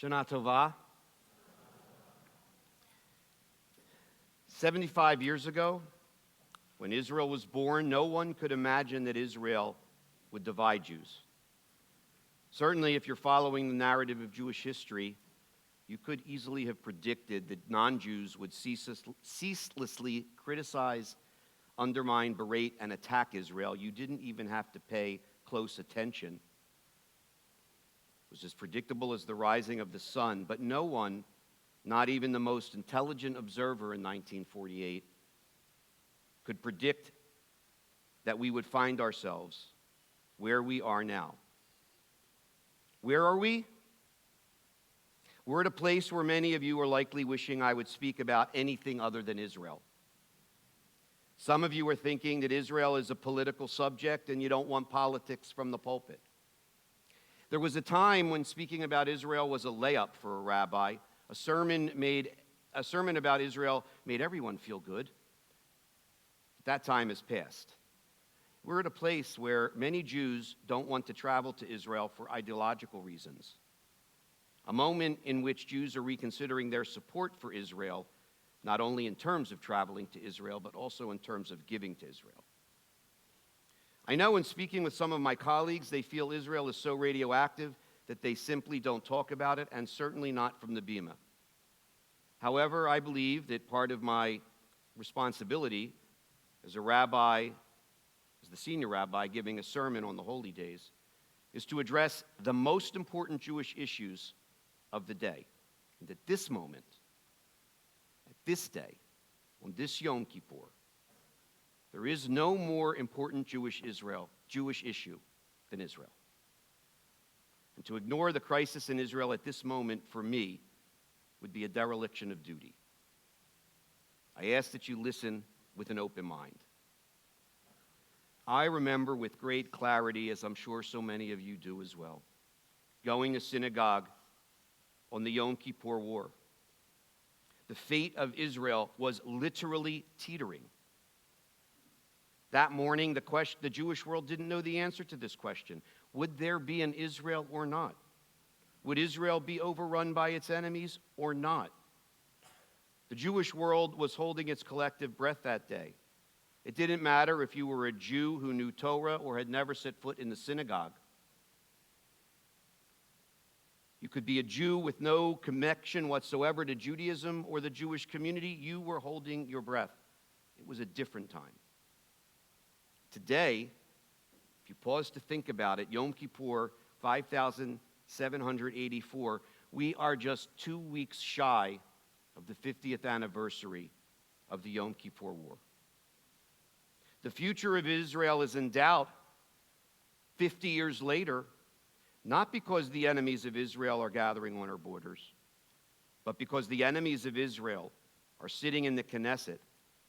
Shana Tova. 75 years ago, when Israel was born, no one could imagine that Israel would divide Jews. Certainly, if you're following the narrative of Jewish history, you could easily have predicted that non-Jews would ceaselessly criticize, undermine, berate, and attack Israel. You didn't even have to pay close attention. It was as predictable as the rising of the sun, but no one, not even the most intelligent observer in 1948, could predict that we would find ourselves where we are now. Where are we? We're at a place where many of you are likely wishing I would speak about anything other than Israel. Some of you are thinking that Israel is a political subject and you don't want politics from the pulpit. There was a time when speaking about Israel was a layup for a rabbi. A sermon about Israel made everyone feel good. That time has passed. We're at a place where many Jews don't want to travel to Israel for ideological reasons. A moment in which Jews are reconsidering their support for Israel, not only in terms of traveling to Israel, but also in terms of giving to Israel. I know in speaking with some of my colleagues, they feel Israel is so radioactive that they simply don't talk about it, and certainly not from the Bima. However, I believe that part of my responsibility as a rabbi, as the senior rabbi giving a sermon on the holy days, is to address the most important Jewish issues of the day. And at this moment, at this day, on this Yom Kippur, there is no more important Jewish issue than Israel. And to ignore the crisis in Israel at this moment, for me, would be a dereliction of duty. I ask that you listen with an open mind. I remember with great clarity, as I'm sure so many of you do as well, going to synagogue on the Yom Kippur War. The fate of Israel was literally teetering. That morning, the Jewish world didn't know the answer to this question. Would there be an Israel or not? Would Israel be overrun by its enemies or not? The Jewish world was holding its collective breath that day. It didn't matter if you were a Jew who knew Torah or had never set foot in the synagogue. You could be a Jew with no connection whatsoever to Judaism or the Jewish community. You were holding your breath. It was a different time. Today, if you pause to think about it, Yom Kippur, 5,784, we are just 2 weeks shy of the 50th anniversary of the Yom Kippur War. The future of Israel is in doubt 50 years later, not because the enemies of Israel are gathering on our borders, but because the enemies of Israel are sitting in the Knesset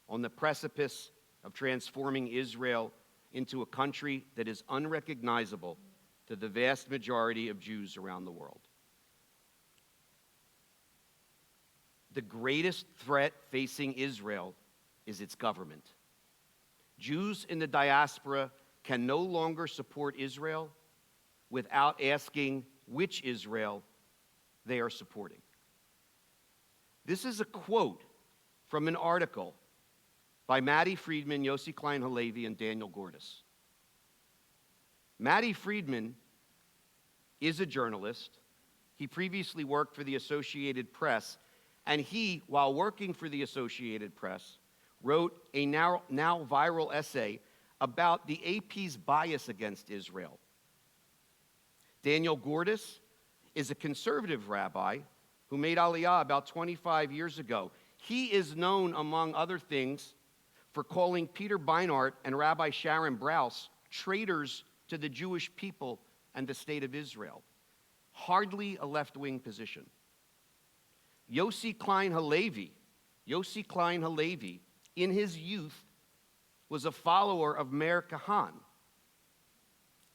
on the precipice of transforming Israel into a country that is unrecognizable to the vast majority of Jews around the world. The greatest threat facing Israel is its government. Jews in the diaspora can no longer support Israel without asking which Israel they are supporting. This is a quote from an article by Maddie Friedman, Yossi Klein Halevi, and Daniel Gordis. Maddie Friedman is a journalist. He previously worked for the Associated Press, and he, while working for the Associated Press, wrote a now viral essay about the AP's bias against Israel. Daniel Gordis is a conservative rabbi who made Aliyah about 25 years ago. He is known, among other things, for calling Peter Beinart and Rabbi Sharon Brous traitors to the Jewish people and the state of Israel. Hardly a left-wing position. Yossi Klein Halevi, in his youth, was a follower of Meir Kahan.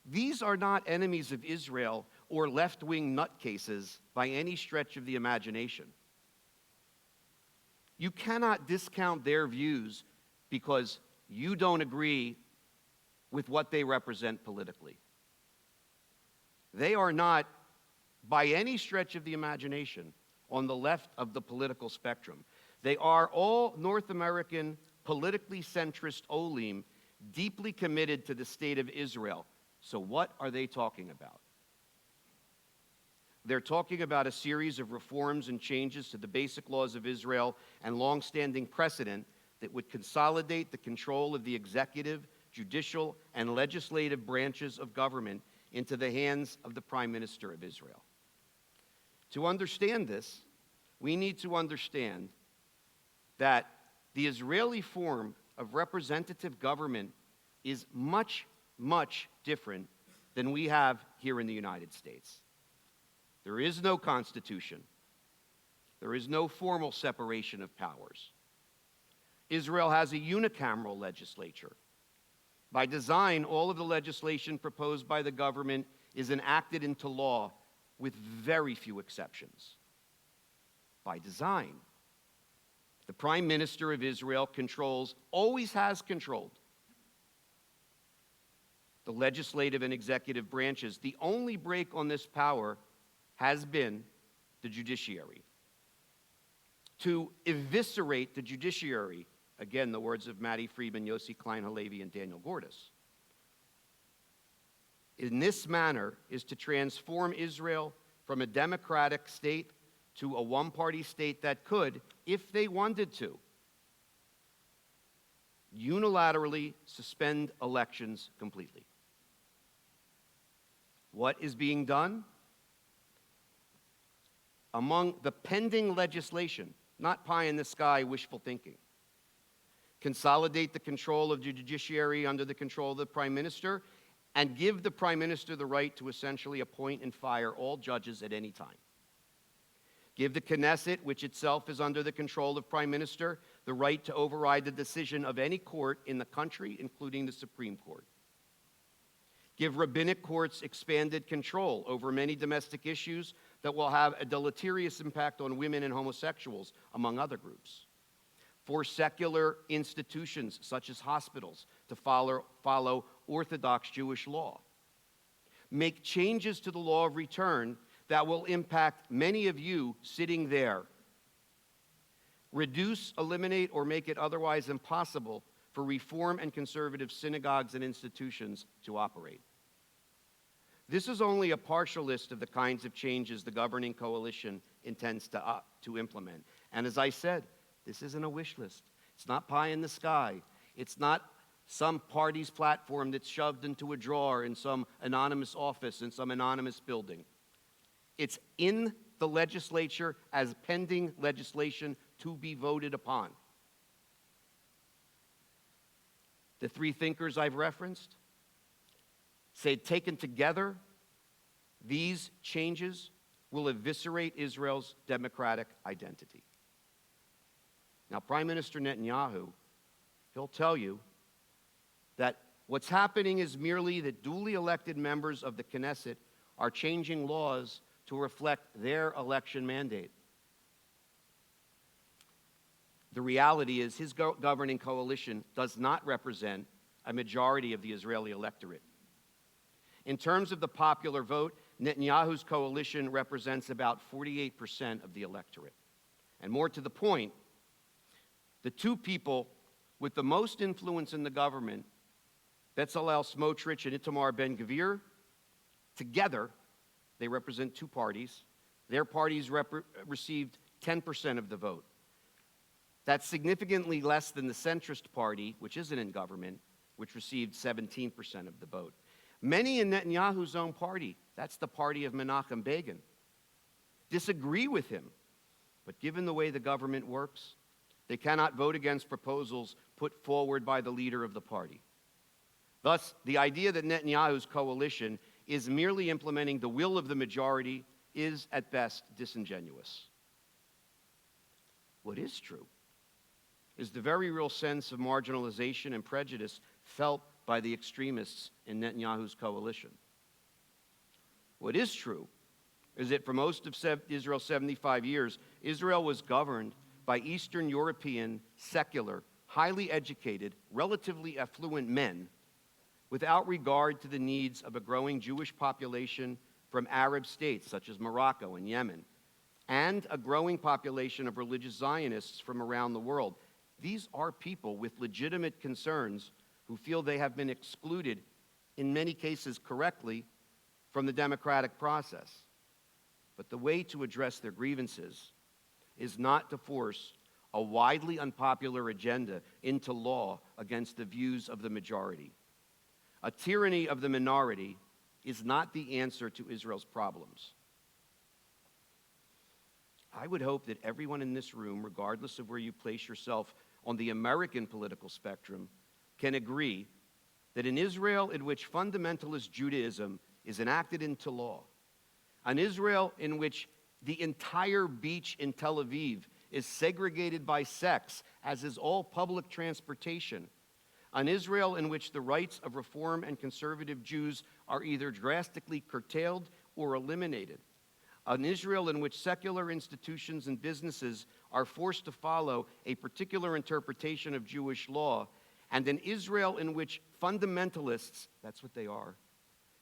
These are not enemies of Israel or left-wing nutcases by any stretch of the imagination. You cannot discount their views because you don't agree with what they represent politically. They are not by any stretch of the imagination on the left of the political spectrum. They are all North American, politically centrist olim, deeply committed to the state of Israel. So what are they talking about? They're talking about a series of reforms and changes to the basic laws of Israel and long-standing precedent that would consolidate the control of the executive, judicial, and legislative branches of government into the hands of the Prime Minister of Israel. To understand this, we need to understand that the Israeli form of representative government is much, much different than we have here in the United States. There is no constitution. There is no formal separation of powers. Israel has a unicameral legislature. By design, all of the legislation proposed by the government is enacted into law with very few exceptions. By design. The Prime Minister of Israel always has controlled the legislative and executive branches. The only break on this power has been the judiciary. To eviscerate the judiciary, again, the words of Maddie Friedman, Yossi Klein Halevi, and Daniel Gordis, in this manner is to transform Israel from a democratic state to a one-party state that could, if they wanted to, unilaterally suspend elections completely. What is being done? Among the pending legislation, not pie-in-the-sky wishful thinking, consolidate the control of the judiciary under the control of the Prime Minister and give the Prime Minister the right to essentially appoint and fire all judges at any time. Give the Knesset, which itself is under the control of Prime Minister, the right to override the decision of any court in the country, including the Supreme Court. Give rabbinic courts expanded control over many domestic issues that will have a deleterious impact on women and homosexuals, among other groups. Force secular institutions, such as hospitals, to follow Orthodox Jewish law. Make changes to the law of return that will impact many of you sitting there. Reduce, eliminate, or make it otherwise impossible for Reform and conservative synagogues and institutions to operate. This is only a partial list of the kinds of changes the governing coalition intends to implement. And as I said, this isn't a wish list. It's not pie in the sky. It's not some party's platform that's shoved into a drawer in some anonymous office in some anonymous building. It's in the legislature as pending legislation to be voted upon. The three thinkers I've referenced say, taken together, these changes will eviscerate Israel's democratic identity. Now, Prime Minister Netanyahu, he'll tell you that what's happening is merely that duly elected members of the Knesset are changing laws to reflect their election mandate. The reality is his governing coalition does not represent a majority of the Israeli electorate. In terms of the popular vote, Netanyahu's coalition represents about 48% of the electorate. And more to the point, the two people with the most influence in the government, Bezalel Smotrich and Itamar Ben-Gvir, together, they represent two parties. Their parties received 10% of the vote. That's significantly less than the centrist party, which isn't in government, which received 17% of the vote. Many in Netanyahu's own party, that's the party of Menachem Begin, disagree with him. But given the way the government works, they cannot vote against proposals put forward by the leader of the party. Thus, the idea that Netanyahu's coalition is merely implementing the will of the majority is, at best, disingenuous. What is true is the very real sense of marginalization and prejudice felt by the extremists in Netanyahu's coalition. What is true is that for most of Israel's 75 years, Israel was governed by Eastern European, secular, highly educated, relatively affluent men without regard to the needs of a growing Jewish population, from Arab states such as Morocco and Yemen, and a growing population of religious Zionists from around the world. These are people with legitimate concerns who feel they have been excluded, in many cases correctly, from the democratic process. But the way to address their grievances is not to force a widely unpopular agenda into law against the views of the majority. A tyranny of the minority is not the answer to Israel's problems. I would hope that everyone in this room, regardless of where you place yourself on the American political spectrum, can agree that in Israel in which fundamentalist Judaism is enacted into law, an Israel in which the entire beach in Tel Aviv is segregated by sex, as is all public transportation, an Israel in which the rights of Reform and conservative Jews are either drastically curtailed or eliminated, an Israel in which secular institutions and businesses are forced to follow a particular interpretation of Jewish law, and an Israel in which fundamentalists, that's what they are,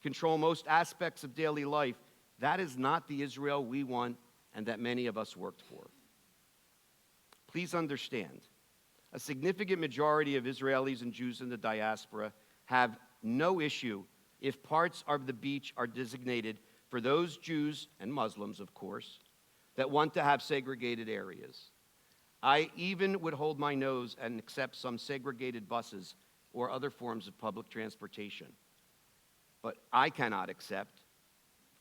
control most aspects of daily life. That is not the Israel we want and that many of us worked for. Please understand, a significant majority of Israelis and Jews in the diaspora have no issue if parts of the beach are designated for those Jews and Muslims, of course, that want to have segregated areas. I even would hold my nose and accept some segregated buses or other forms of public transportation. But I cannot accept,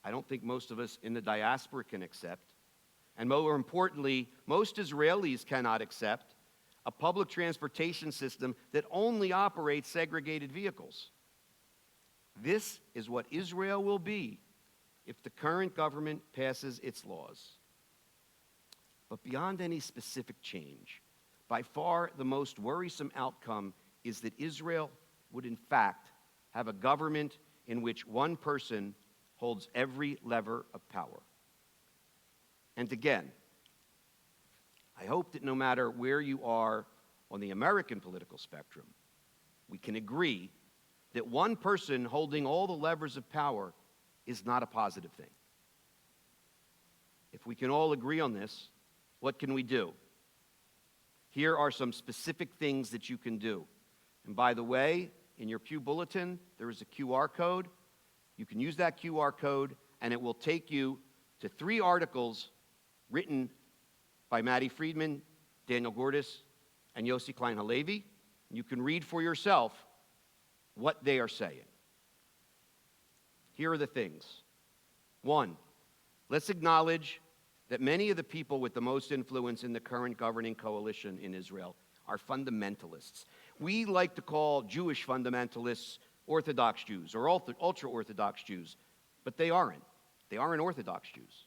I don't think most of us in the diaspora can accept, and more importantly, most Israelis cannot accept a public transportation system that only operates segregated vehicles. This is what Israel will be if the current government passes its laws. But beyond any specific change, by far the most worrisome outcome is that Israel would in fact have a government in which one person holds every lever of power. And again, I hope that no matter where you are on the American political spectrum, we can agree that one person holding all the levers of power is not a positive thing. If we can all agree on this, what can we do? Here are some specific things that you can do. And by the way, in your Pew Bulletin, there is a QR code. You can use that QR code, and it will take you to 3 articles written by Maddie Friedman, Daniel Gordis, and Yossi Klein Halevi. You can read for yourself what they are saying. Here are the things. 1, let's acknowledge that many of the people with the most influence in the current governing coalition in Israel are fundamentalists. We like to call Jewish fundamentalists Orthodox Jews or ultra-Orthodox Jews, but they aren't. They aren't Orthodox Jews.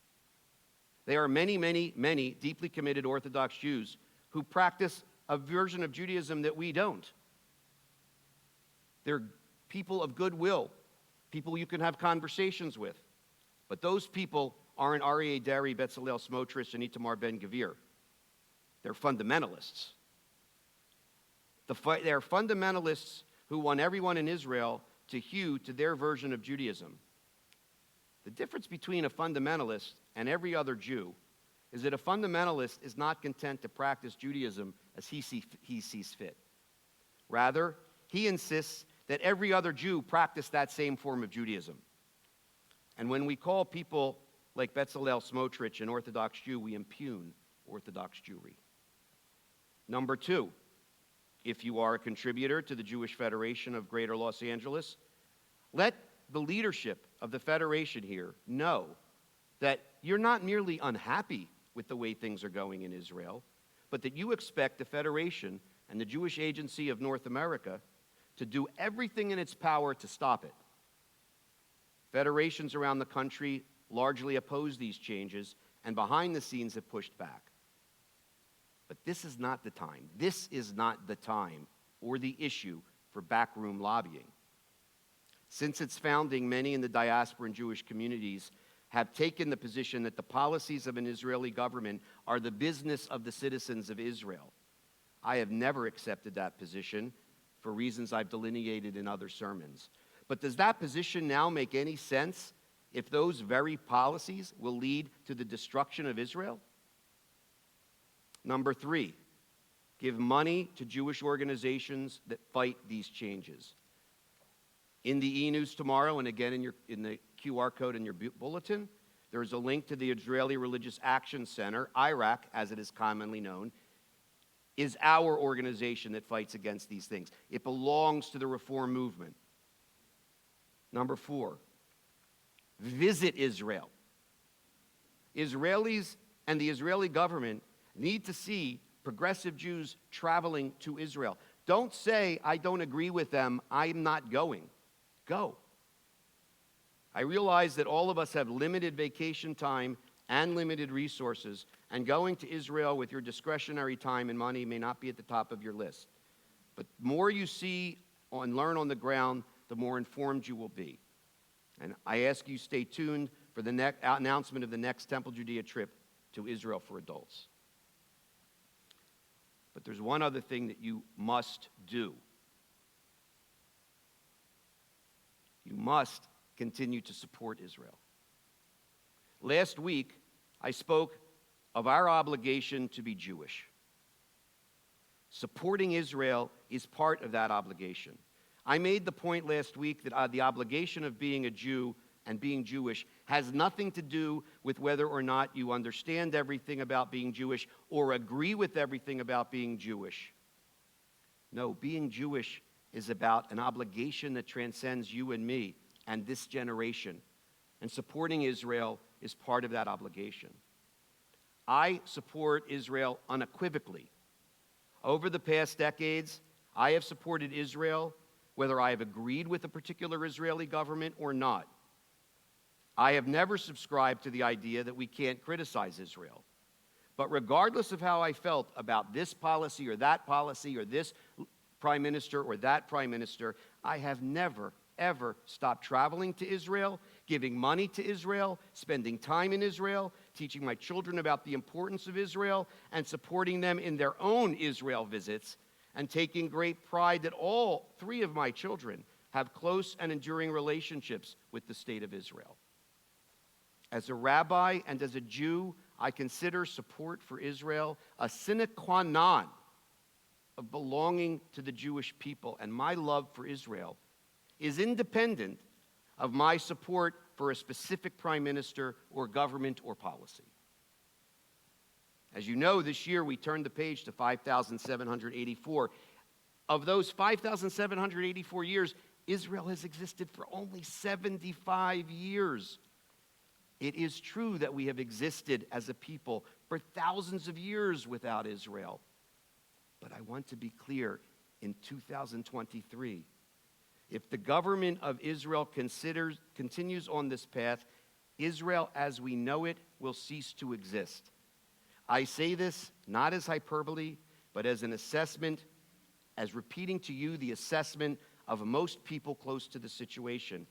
They are many, many, many deeply committed Orthodox Jews who practice a version of Judaism that we don't. They're people of goodwill, people you can have conversations with. But those people aren't Aryeh Deri, Bezalel Smotrich, and Itamar Ben-Gvir. They're fundamentalists. They're fundamentalists who want everyone in Israel to hew to their version of Judaism. The difference between a fundamentalist and every other Jew is that a fundamentalist is not content to practice Judaism as he sees fit. Rather, he insists that every other Jew practice that same form of Judaism. And when we call people like Bezalel Smotrich an Orthodox Jew, we impugn Orthodox Jewry. Number 2, if you are a contributor to the Jewish Federation of Greater Los Angeles, let the leadership of the Federation here know that you're not merely unhappy with the way things are going in Israel, but that you expect the Federation and the Jewish Agency of North America to do everything in its power to stop it. Federations around the country largely oppose these changes and behind the scenes have pushed back. But this is not the time. This is not the time or the issue for backroom lobbying. Since its founding, many in the diaspora and Jewish communities have taken the position that the policies of an Israeli government are the business of the citizens of Israel. I have never accepted that position for reasons I've delineated in other sermons. But does that position now make any sense if those very policies will lead to the destruction of Israel? Number 3, give money to Jewish organizations that fight these changes. In the e-news tomorrow, and again in the QR code in your bulletin, there is a link to the Israeli Religious Action Center, IRAC, as it is commonly known, is our organization that fights against these things. It belongs to the Reform movement. Number 4, visit Israel. Israelis and the Israeli government need to see progressive Jews traveling to Israel. Don't say, I don't agree with them, I'm not going. Go. I realize that all of us have limited vacation time and limited resources, and going to Israel with your discretionary time and money may not be at the top of your list. But the more you see and learn on the ground, the more informed you will be. And I ask you stay tuned for the announcement of the next Temple Judea trip to Israel for adults. But there's one other thing that you must do. You must continue to support Israel. Last week, I spoke of our obligation to be Jewish. Supporting Israel is part of that obligation. I made the point last week that the obligation of being a Jew and being Jewish has nothing to do with whether or not you understand everything about being Jewish or agree with everything about being Jewish. No, being Jewish is about an obligation that transcends you and me and this generation. And supporting Israel is part of that obligation. I support Israel unequivocally. Over the past decades, I have supported Israel whether I have agreed with a particular Israeli government or not. I have never subscribed to the idea that we can't criticize Israel. But regardless of how I felt about this policy or this prime minister or that prime minister, I have never, ever stopped traveling to Israel, giving money to Israel, spending time in Israel, teaching my children about the importance of Israel, and supporting them in their own Israel visits, and taking great pride that all 3 of my children have close and enduring relationships with the state of Israel. As a rabbi and as a Jew, I consider support for Israel a sine qua non of belonging to the Jewish people, and my love for Israel is independent of my support for a specific prime minister or government or policy. As you know, this year we turned the page to 5,784. Of those 5,784 years, Israel has existed for only 75 years. It is true that we have existed as a people for thousands of years without Israel. But I want to be clear, in 2023, if the government of Israel continues on this path, Israel as we know it will cease to exist. I say this not as hyperbole, but as an assessment, as repeating to you the assessment of most people close to the situation.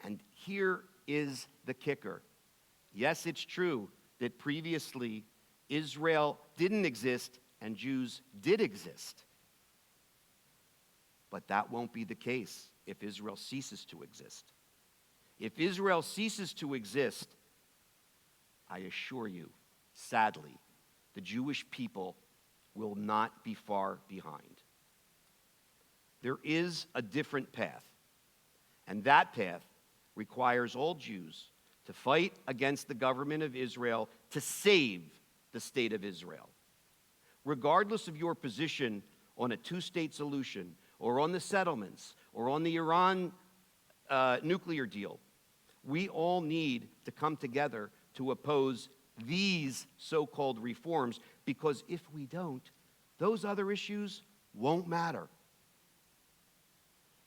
And here is the kicker. Yes, it's true that previously Israel didn't exist and Jews did exist. But that won't be the case if Israel ceases to exist. If Israel ceases to exist, I assure you, sadly, the Jewish people will not be far behind. There is a different path, and that path requires all Jews to fight against the government of Israel to save the state of Israel. Regardless of your position on a 2-state solution, or on the settlements, or on the Iran nuclear deal, we all need to come together to oppose these so-called reforms, because if we don't, those other issues won't matter.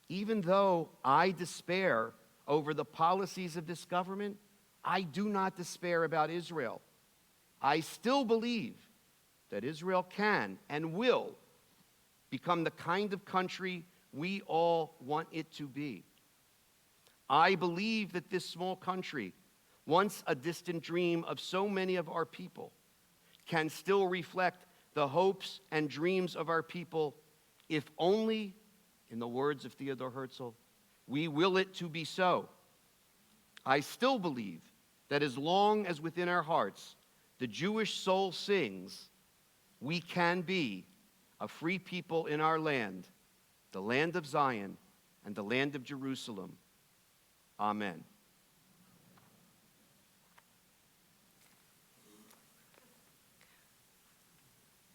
Even though I despair over the policies of this government, I do not despair about Israel. I still believe that Israel can and will become the kind of country we all want it to be. I believe that this small country, once a distant dream of so many of our people, can still reflect the hopes and dreams of our people, if only, in the words of Theodore Herzl, we will it to be so. I still believe that as long as within our hearts the Jewish soul sings, we can be a free people in our land, the land of Zion and the land of Jerusalem. Amen.